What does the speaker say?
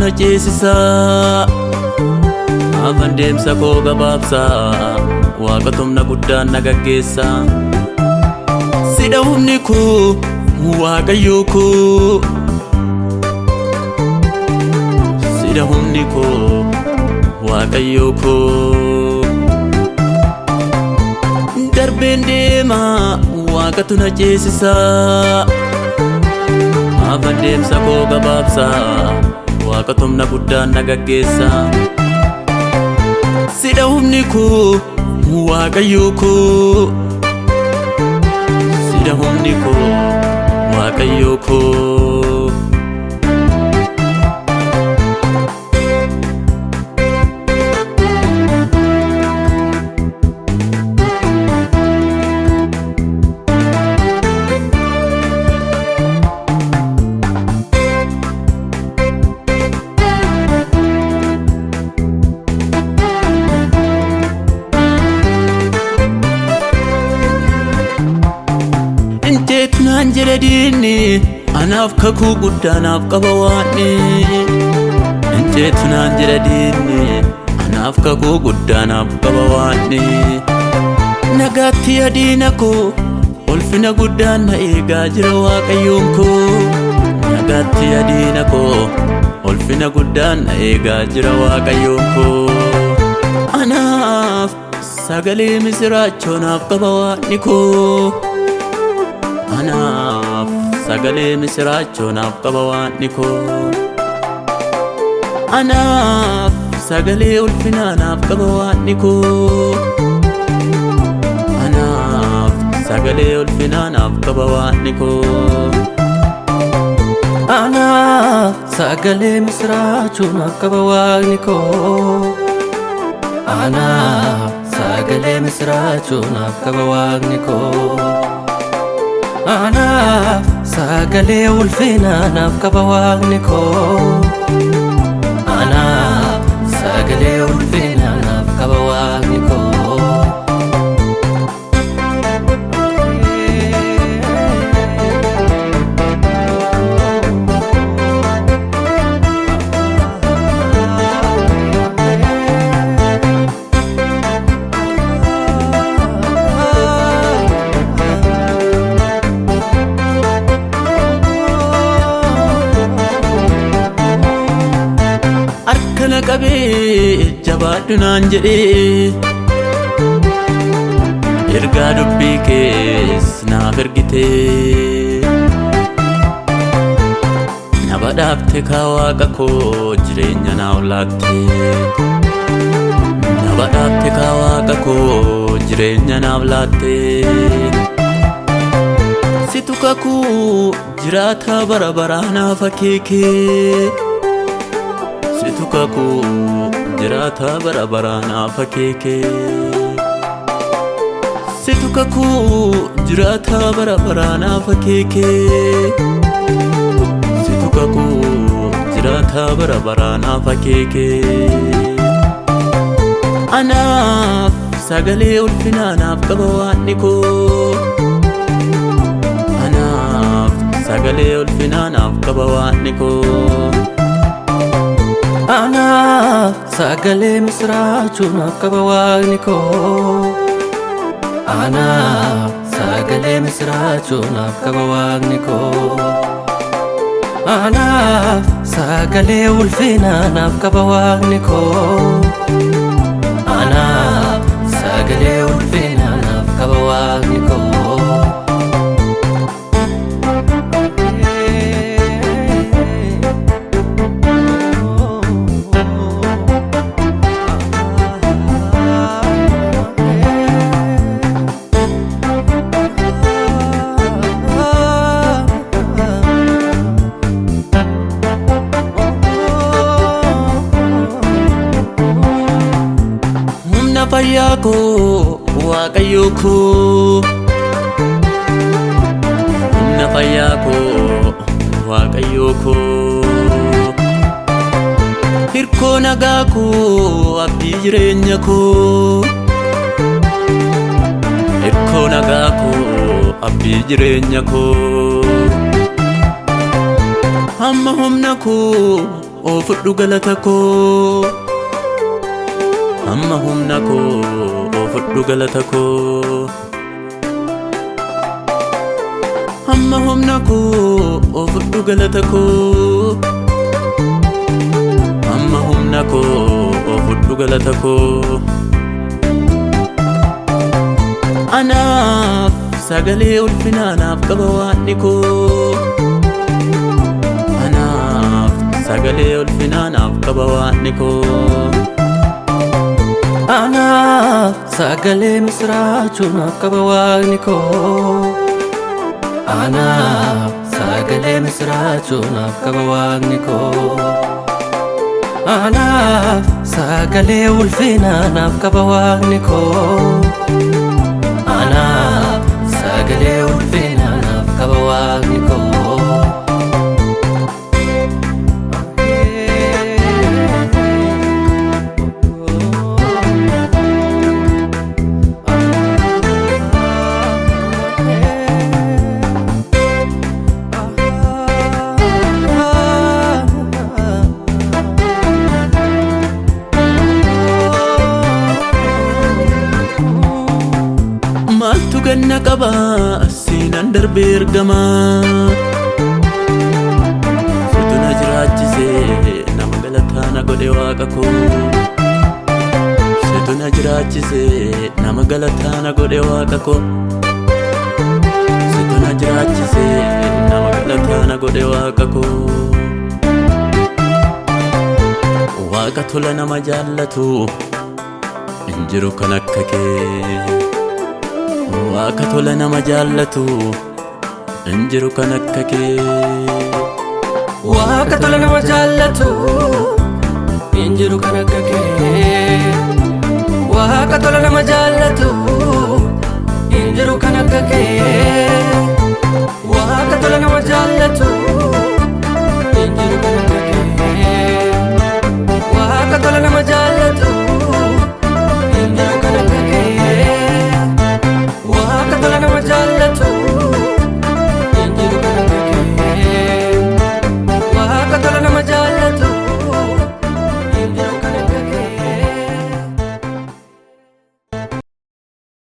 na ceesisaa afaan deemsa koo gabaabsaa waaqatumna guddaan na gaggeessaa sidha humni koo waaqayyoo koo sidha humni koo waaqayyoo koo darbeen deema waaqatu na ceesisaa afaan deemsa koo gabaabsaa waaqatumna guddaan na gaggeessaa sidha humni koo waaqayyoo koo sidha humni koo waaqayyoo koo Naan jedhe diinni anaaf kakuu guddaanaaf qaba waanni Injeetu naan jedhe diinni anaaf kakuu guddaanaaf qaba waanni Nagaatti adiina koo ulfina guddaan na eegaa jira waaqayyoon koo Nagaatti adiina koo ulfina guddaan na eegaa jira waaqayyoon koo Anaaf sagalee misiraachonaaf qaba waanni koo Anaaf sagalee misiraachonaaf qaba waanni koo Anaaf sagalee ulfinaanaaf qaba waanni koo Anaaf sagalee ulfinaanaaf qaba waanni koo Anaaf sagalee misiraachonaaf qaba waanni koo Anaaf sagalee misiraachonaaf qaba waanni koo Anaaf sagalee ulfinaanaaf qaba waanni koo Anaaf sagalee ulfinaanaaf qaba waanni koo Kana qabee jabaadhu naan jedhee ergaa dubbii kees naaf ergitee na badhaafte kaa waaqa koo jireenya naaf laatte na badhaafte kaa waaqa koo jireenya naaf laatte situ kakuu jiraata bara baraa naaf akeekee Situ kakuu jiraata bara baraa naaf akeekee Situ kakuu jiraata bara baraa naaf akeekee Situ kakuu jiraata bara baraa naaf akeekee Anaaf sagalee ulfinaanaaf qaba waanni koo Anaaf sagalee ulfinaanaaf qaba waanni koo Anaaf sagalee misiraachonaaf qaba waanni koo Anaaf sagalee misiraachonaaf qaba waanni koo Anaaf sagalee ulfinaanaaf qaba waanni koo Anaaf sagalee ulfinaanaaf qaba waanni koo fayyaa koo waaqayyoo koo humna fayyaa koo waaqayyoo koo hirkoo nagaa koo abdii jireenya koo hirkoo nagaa koo abdii jireenya koo hamma humna koo ofudhu galata koo amma humna koo ofudhu galata koo amma humna koo ofudhu galata koo amma humna koo ofudhu galata koo anaaf sagalee ulfinaa naaf qaba waanni koo anaaf sagalee ulfinaa naaf qaba waanni koo anaaf sagalee misraachuu naaf qaba waaqni koo anaaf sagalee misraachuu naaf qaba waaqni koo anaaf sagalee ulfinaa naaf qaba waaqni koo anaaf sagalee ulfinaa naaf qaba waaqni koo maaltu ganna qaba siinan darbee ergamaa situ na jiraachise nama galataa na godhe waaqa koo situ na jiraachise nama galataa na godhe waaqa koo situ na jiraachise nama galataa na godhe waaqa koo waaqa tola nama jaallatu hin jiru kan akka kee waaqa tola nama jaallatu hin jiru kan akka kee waaqa tola nama jaallatu hin jiru kan akka kee waaqa tola nama jaallatu hin jiru kan akka kee waaqa tola nama jaallatu